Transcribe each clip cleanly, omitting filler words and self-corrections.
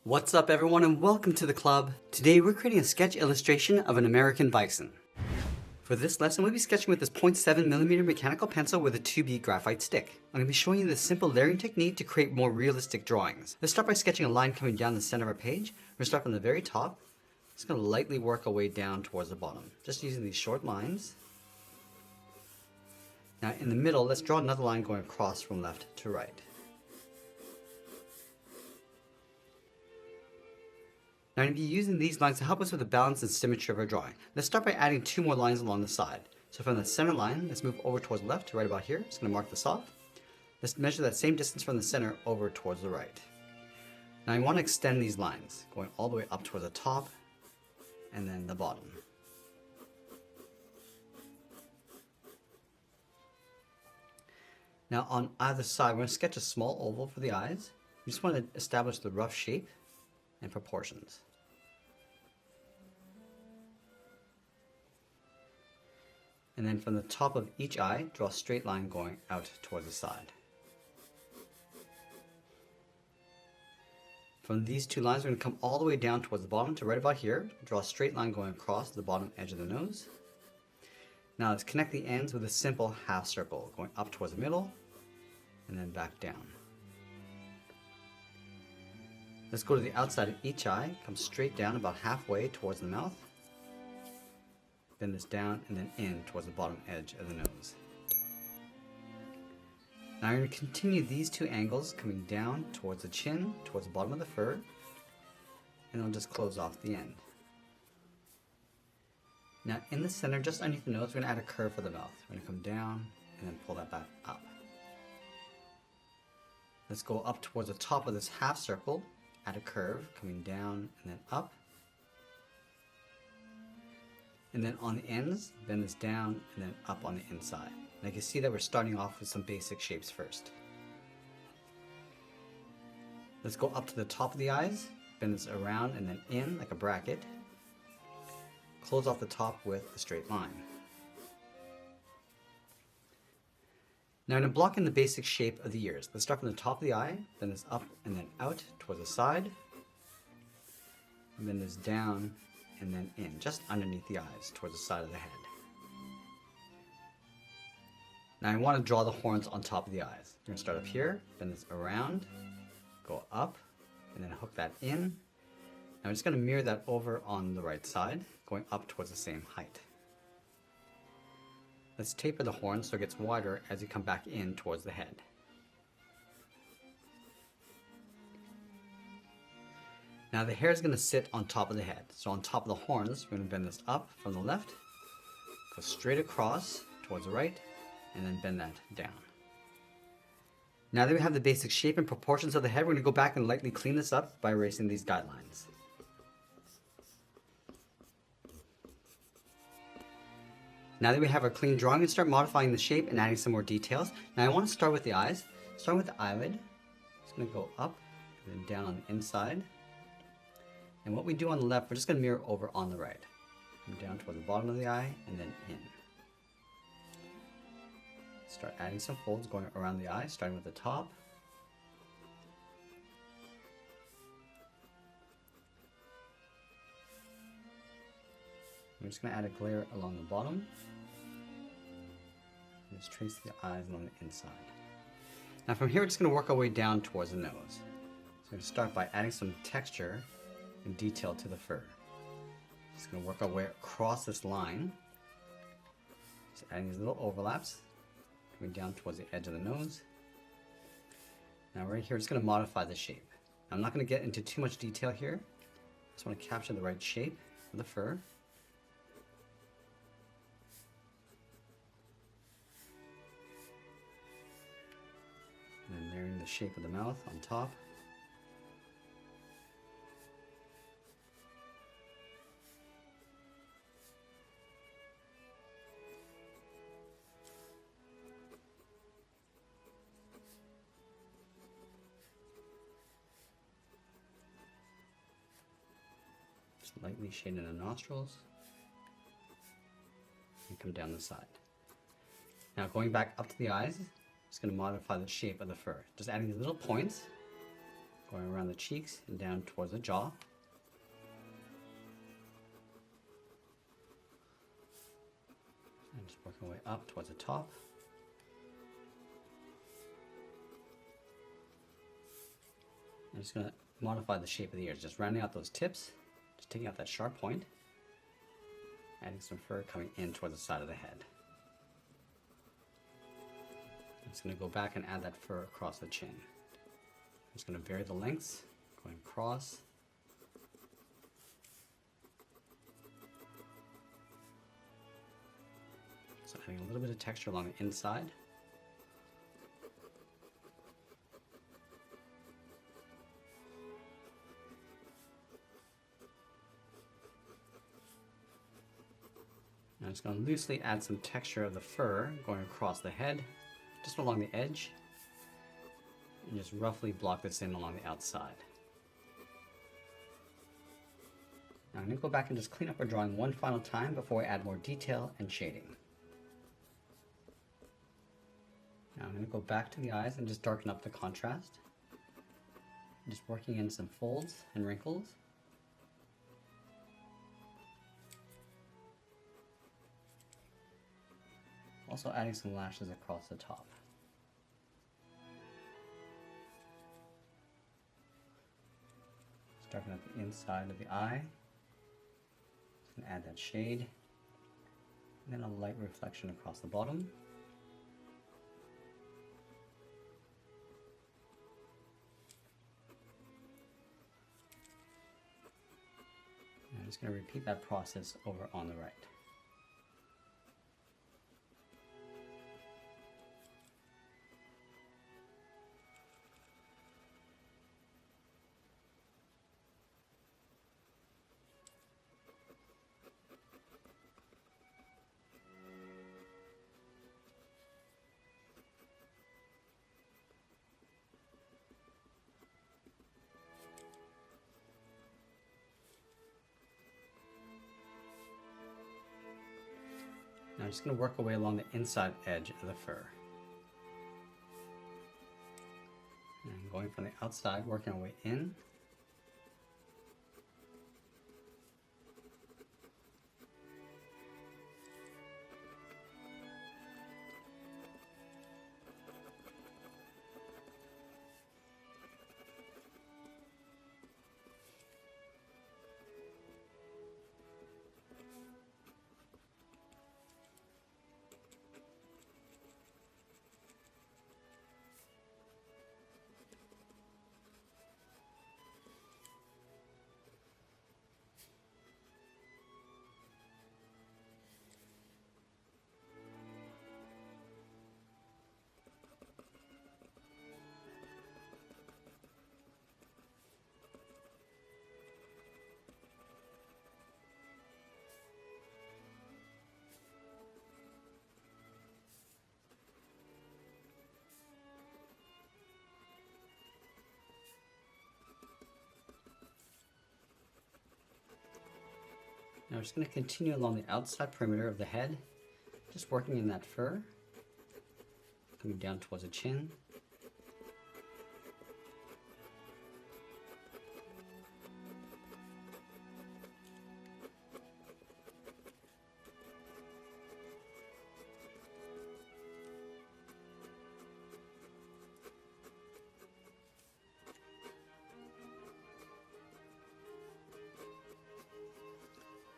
What's up everyone and welcome to the club. Today we're creating a sketch illustration of an American bison. For this lesson we'll be sketching with this 0.7mm mechanical pencil with a 2B graphite stick. I'm going to be showing you the simple layering technique to create more realistic drawings. Let's start by sketching a line coming down the center of our page. We're going to start from the very top. Just going to lightly work our way down towards the bottom, just using these short lines. Now in the middle, let's draw another line going across from left to right. Now I'm going to be using these lines to help us with the balance and symmetry of our drawing. Let's start by adding two more lines along the side. So from the center line, let's move over towards the left to right about here. Just going to mark this off. Let's measure that same distance from the center over towards the right. Now I want to extend these lines, going all the way up towards the top and then the bottom. Now on either side, we're going to sketch a small oval for the eyes. We just want to establish the rough shape and proportions. And then from the top of each eye, draw a straight line going out towards the side. From these two lines, we're going to come all the way down towards the bottom to right about here. Draw a straight line going across the bottom edge of the nose. Now let's connect the ends with a simple half circle going up towards the middle and then back down. Let's go to the outside of each eye, come straight down about halfway towards the mouth, bend this down and then in towards the bottom edge of the nose. Now I'm going to continue these two angles coming down towards the chin, towards the bottom of the fur, and I'll just close off the end. Now in the center, just underneath the nose, we're going to add a curve for the mouth. We're going to come down and then pull that back up. Let's go up towards the top of this half circle. Add a curve coming down and then up. And then on the ends, bend this down and then up on the inside. And you can see that we're starting off with some basic shapes first. Let's go up to the top of the eyes, bend this around and then in like a bracket. Close off the top with a straight line. Now I'm going to block in the basic shape of the ears. Let's start from the top of the eye, bend this up and then out towards the side, and bend this down and then in, just underneath the eyes, towards the side of the head. Now I want to draw the horns on top of the eyes. We're going to start up here, bend this around, go up, and then hook that in. Now I'm just going to mirror that over on the right side, going up towards the same height. Let's taper the horn so it gets wider as you come back in towards the head. Now the hair is going to sit on top of the head. So on top of the horns, we're going to bend this up from the left, go straight across towards the right, and then bend that down. Now that we have the basic shape and proportions of the head, we're going to go back and lightly clean this up by erasing these guidelines. Now that we have our clean drawing, we can start modifying the shape and adding some more details. Now I want to start with the eyes. Starting with the eyelid, it's going to go up and then down on the inside. And what we do on the left, we're just going to mirror over on the right. Come down toward the bottom of the eye and then in. Start adding some folds going around the eye, starting with the top. I'm just going to add a glare along the bottom. Just trace the eyes along the inside. Now from here, we're just going to work our way down towards the nose. So we're going to start by adding some texture and detail to the fur. Just going to work our way across this line. Just adding these little overlaps, coming down towards the edge of the nose. Now right here, we're just going to modify the shape. Now, I'm not going to get into too much detail here. I just want to capture the right shape of the fur. And then layering the shape of the mouth on top. Just lightly shading the nostrils. And come down the side. Now going back up to the eyes, just going to modify the shape of the fur. Just adding these little points Going around the cheeks and down towards the jaw. And just working our way up towards the top. I'm just going to modify the shape of the ears, just rounding out those tips, just taking out that sharp point, adding some fur coming in towards the side of the head. I'm just going to go back and add that fur across the chin. I'm just going to vary the lengths, going across. So adding a little bit of texture along the inside. I'm just going to loosely add some texture of the fur going across the head, just along the edge, and just roughly block this in along the outside. Now I'm going to go back and just clean up our drawing one final time before we add more detail and shading. Now I'm going to go back to the eyes and just darken up the contrast. Just working in some folds and wrinkles. Also adding some lashes across the top. Just darken up the inside of the eye. Just going to add that shade. And then a light reflection across the bottom. And I'm just going to repeat that process over on the right. Now I'm just going to work our way along the inside edge of the fur. And going from the outside, working our way in. Now we're just going to continue along the outside perimeter of the head, just working in that fur, coming down towards the chin.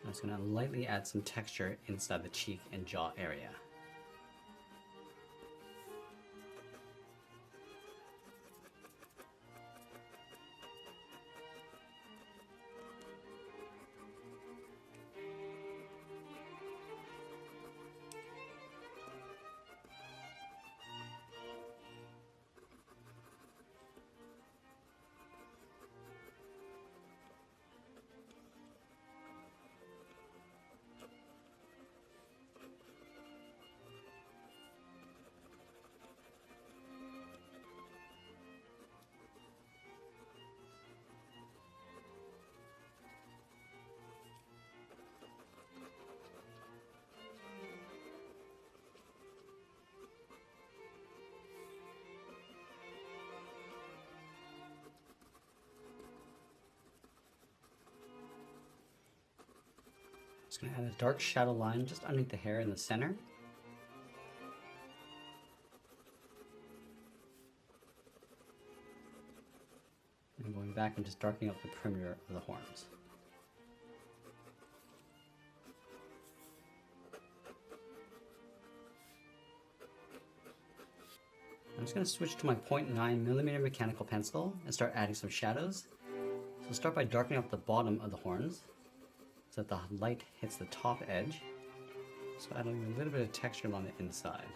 I'm just going to lightly add some texture inside the cheek and jaw area. Just going to add a dark shadow line just underneath the hair in the center. And going back and just darkening up the perimeter of the horns. I'm just going to switch to my 0.9mm mechanical pencil and start adding some shadows. So I'll start by darkening up the bottom of the horns so that the light hits the top edge. So adding a little bit of texture along the inside.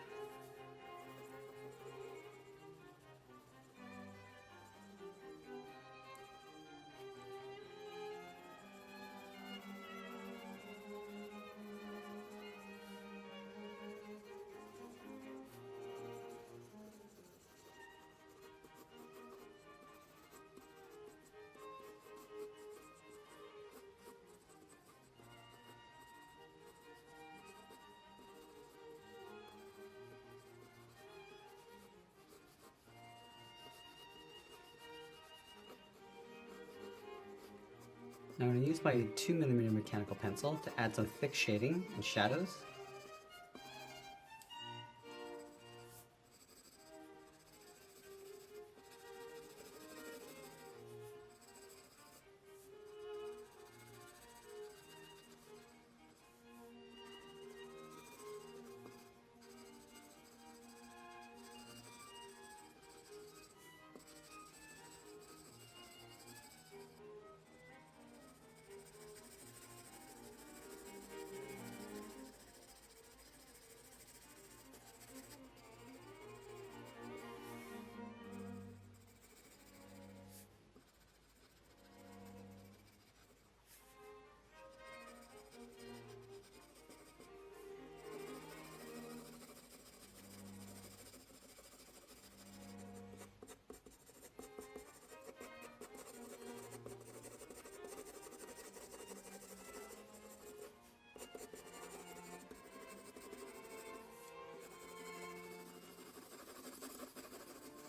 Now I'm going to use my 2mm mechanical pencil to add some thick shading and shadows.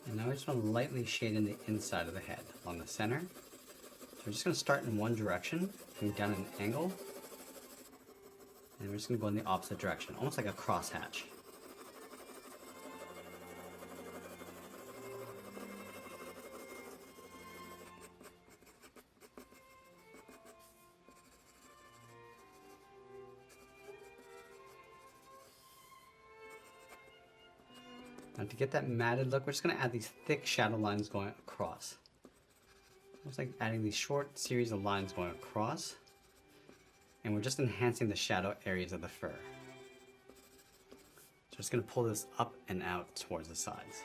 And now I just want to lightly shade in the inside of the head along the center. So we're just going to start in one direction, going down at an angle, and we're just going to go in the opposite direction, almost like a crosshatch. Now to get that matted look, we're just going to add these thick shadow lines going across. Almost like adding these short series of lines going across. And we're just enhancing the shadow areas of the fur. So just going to pull this up and out towards the sides.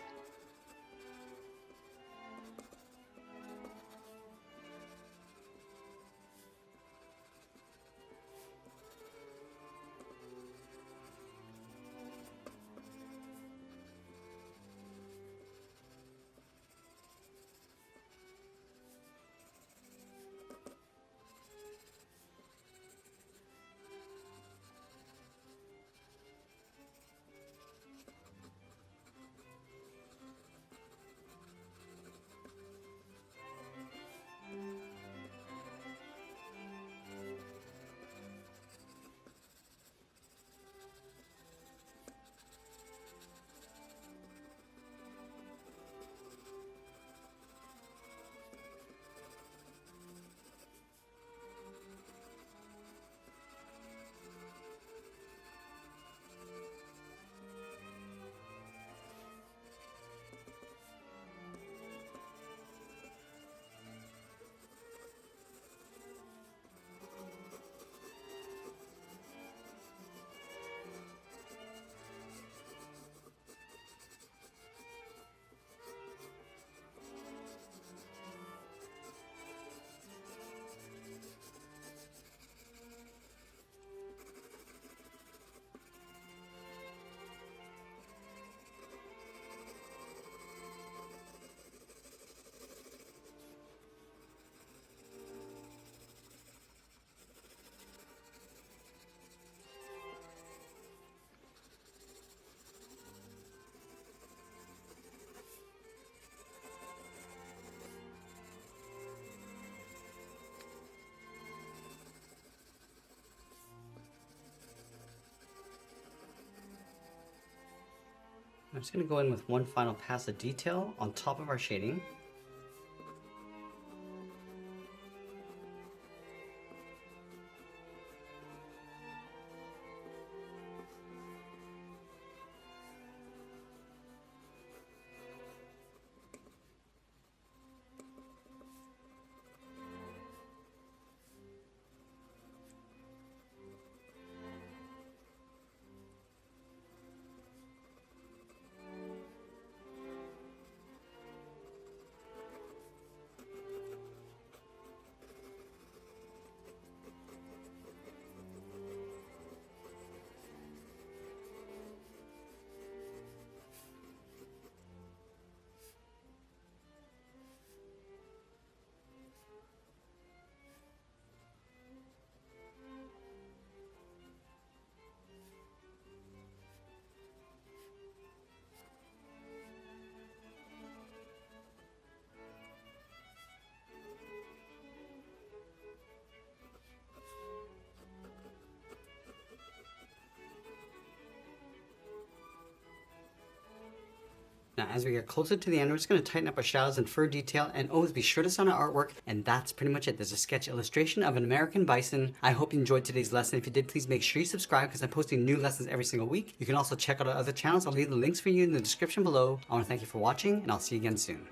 just going to go in with one final pass of detail on top of our shading. Now, as we get closer to the end, we're just going to tighten up our shadows and fur detail, and always be sure to sign our artwork, and that's pretty much it. There's a sketch illustration of an American bison. I hope you enjoyed today's lesson. If you did, please make sure you subscribe because I'm posting new lessons every single week. You can also check out our other channels. I'll leave the links for you in the description below. I want to thank you for watching, and I'll see you again soon.